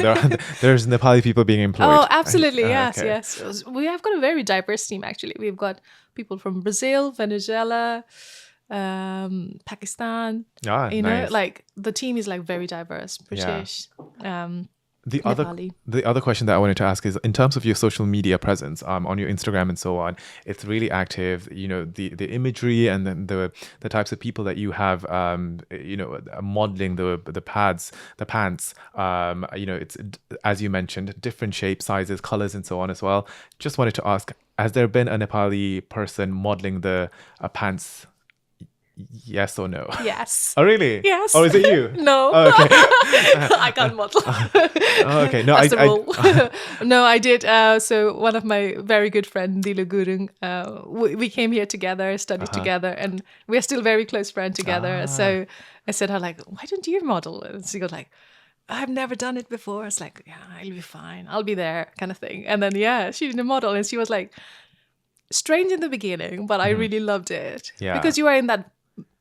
there's Nepali people being employed. Oh, absolutely. Yes, okay. yes. We have got a very diverse team, actually. We've got people from Brazil, Venezuela, Pakistan. Ah, nice. Like the team is like very diverse. British, Nepali. The other question that I wanted to ask is, in terms of your social media presence, on your Instagram and so on, it's really active. The imagery and then the types of people that you have, modeling the pads, the pants. It's, as you mentioned, different shapes, sizes, colors, and so on as well. Just wanted to ask, has there been a Nepali person modeling the pants? Yes or no? Yes. Oh, really? Yes. Or is it you? No. Oh, okay. I can't model. Oh, okay. No, That's the rule. No, I did. So one of my very good friend, Dilo Gurung, we came here together, studied together, and we're still very close friends together. So I said, her like, why don't you model? And she goes like, I've never done it before. It's like, yeah, I'll be fine. I'll be there, kind of thing. And then she did a model, and she was like, strange in the beginning, but I really loved it. Yeah. Because you are in that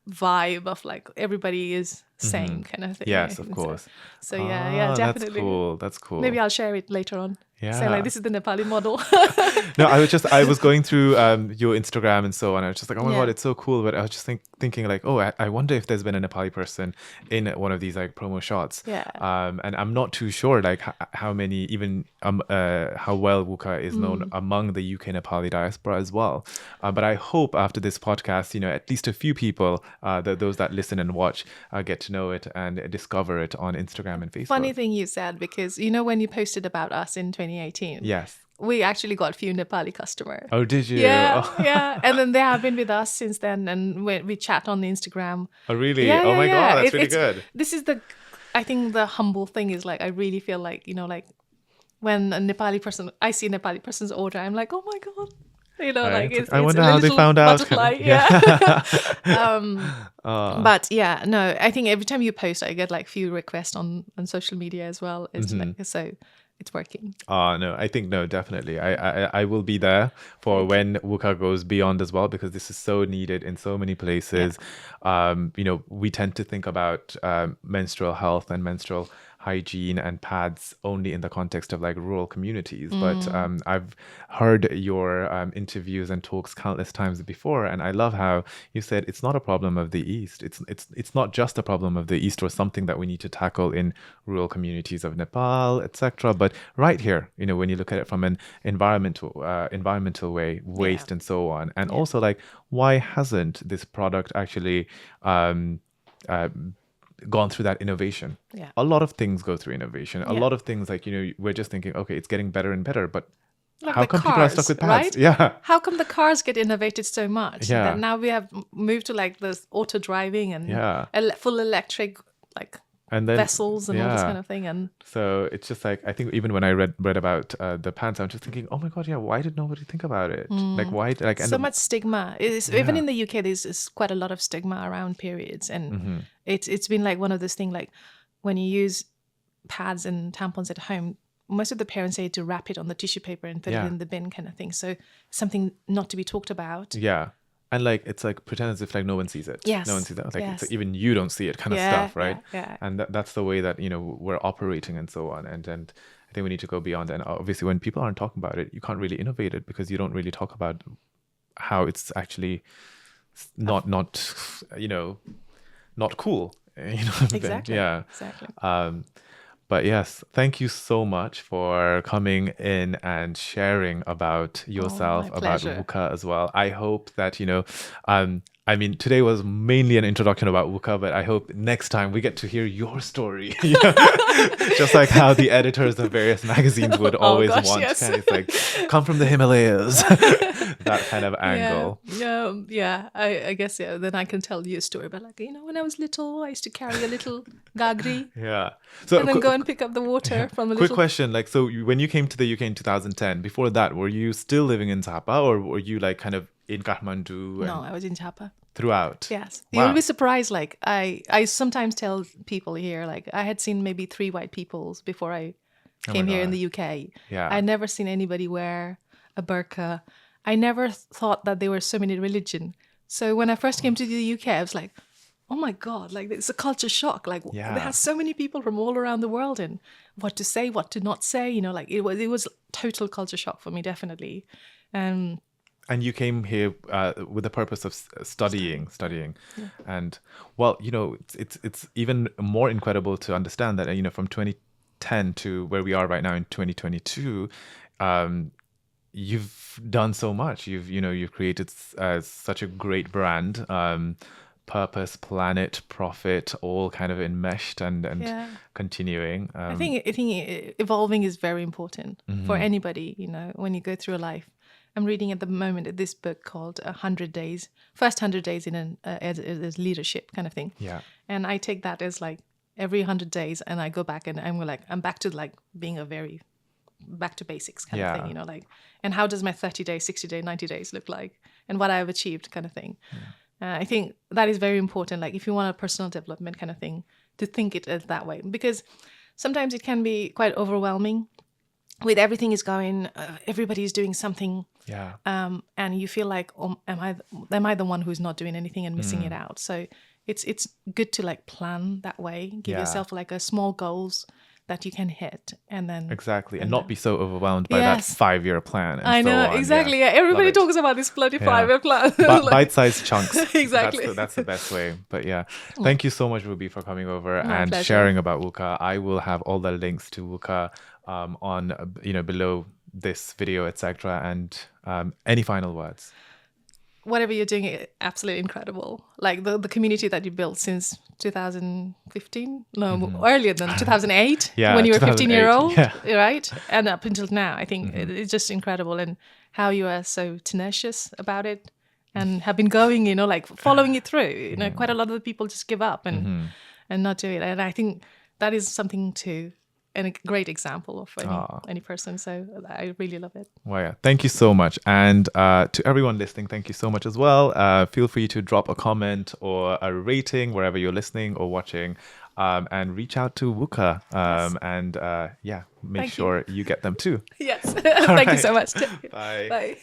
vibe of like everybody is same kind of thing. Yes, of So- course. So yeah, definitely. That's cool. Maybe I'll share it later on. Yeah. Say like, this is the Nepali model. No, I was going through your Instagram and so on. I was just like, oh my Yeah. God, it's so cool. But I was just thinking like, oh, I wonder if there's been a Nepali person in one of these like promo shots. Yeah. And I'm not too sure like how many, even how well Wuka is known among the UK Nepali diaspora as well. But I hope after this podcast, at least a few people, those that listen and watch, get to know it and discover it on Instagram and Facebook. Funny thing you said, because when you posted about us in 2018, Yes. we actually got a few Nepali customers. Oh, did you? Yeah, Oh, yeah. And then they have been with us since then, and we chat on the Instagram. oh, really? Yeah, Oh yeah, my yeah. God, that's really good. This is I think the humble thing is like, I really feel like, like when a Nepali person, I see a Nepali person's order, I'm like, oh my God. Right. It's I wonder a how they little found out. butterfly, Yeah. yeah. But yeah, no, I think every time you post, I get like few requests on social media as well. It's like, so it's working. No, I think no, definitely. I will be there for when Wuka goes beyond as well, because this is so needed in so many places. We tend to think about menstrual health and menstrual hygiene and pads only in the context of like rural communities. But I've heard your interviews and talks countless times before, and I love how you said it's not a problem of the East. It's not just a problem of the East or something that we need to tackle in rural communities of Nepal, etc. But right here, when you look at it from an environmental way, waste and so on, and also like why hasn't this product actually gone through that innovation? A lot of things go through innovation. A lot of things, like, we're just thinking, okay, it's getting better and better, but like how come people are stuck with pads? Right? Yeah. How come the cars get innovated so much? Yeah. That now we have moved to like this auto driving and full electric and then, vessels and all this kind of thing. And so it's just like, I think even when I read about the pants, I'm just thinking, oh my God, why did nobody think about it? Like, why? Like, so much stigma. Even in the UK, there's quite a lot of stigma around periods, and it's been like one of those things. Like when you use pads and tampons at home, most of the parents say to wrap it on the tissue paper and put it in the bin, kind of thing. So something not to be talked about. Yeah. And like, it's like pretend as if like no one sees it. Yes. No one sees it. Like it's like, even you don't see it kind of stuff, right? Yeah. And that's the way that, we're operating and so on. And I think we need to go beyond. And obviously when people aren't talking about it, you can't really innovate it, because you don't really talk about how it's actually not cool. Exactly. Yeah. Exactly. But yes, thank you so much for coming in and sharing about yourself, about Wuka as well. I hope that, today was mainly an introduction about Wuka, but I hope next time we get to hear your story. Just like how the editors of various magazines would always want. Yes. It's like, come from the Himalayas. That kind of angle. Yeah. I guess, then I can tell you a story about like, when I was little, I used to carry a little gagri. Yeah. So and then go and pick up the water from a quick question. Like, so when you came to the UK in 2010, before that, were you still living in Jhapa, or were you like kind of in Kathmandu? No, I was in Jhapa. Throughout? Yes. Wow. You'll be surprised. Like I sometimes tell people here, like I had seen maybe 3 white peoples before I came here in the UK. Yeah. I'd never seen anybody wear a burqa. I never thought that there were so many religion. So when I first came to the UK, I was like, oh my God, like it's a culture shock. Like there are so many people from all around the world, and what to say, what to not say, like it was total culture shock for me, definitely. And you came here with the purpose of studying. Yeah. And well, it's even more incredible to understand that, from 2010 to where we are right now in 2022, you've done so much. You've created such a great brand. Purpose, planet, profit, all kind of enmeshed and continuing. I think evolving is very important for anybody, when you go through a life. I'm reading at the moment this book called 100 Days, first 100 days in as leadership kind of thing. Yeah. And I take that as like every 100 days, and I go back and I'm back to like being back to basics kind of thing, like, and how does my 30 days, 60 days, 90 days look like, and what I've achieved kind of thing. I think that is very important. Like if you want a personal development kind of thing, to think it as that way, because sometimes it can be quite overwhelming with everything is going, everybody's doing something. Yeah. And you feel like, am I the one who's not doing anything and missing it out? So it's good to like plan that way, give yourself like a small goals that you can hit, and then exactly, and not be so overwhelmed by that 5-year plan. And I know, exactly. Yeah. Everybody talks about this bloody 5-year plan. Bite-sized chunks. Exactly. That's the best way. But thank you so much, Ruby, for coming over and sharing about Wuka. I will have all the links to Wuka on below this video, etc. And any final words? Whatever you're doing is absolutely incredible. Like the community that you built since 2015, earlier than 2008, when you were 15-year-old, right? And up until now, I think it's just incredible, and how you are so tenacious about it and have been going, like following it through. Quite a lot of the people just give up and not do it. And I think that is something to and a great example of any person. So I really love it. Well, yeah. Thank you so much. And to everyone listening, thank you so much as well. Feel free to drop a comment or a rating wherever you're listening or watching. and reach out to Wuka. And yeah, make Thank you. sure you get them too. Yes. All Thank you right. so much. Bye. Bye.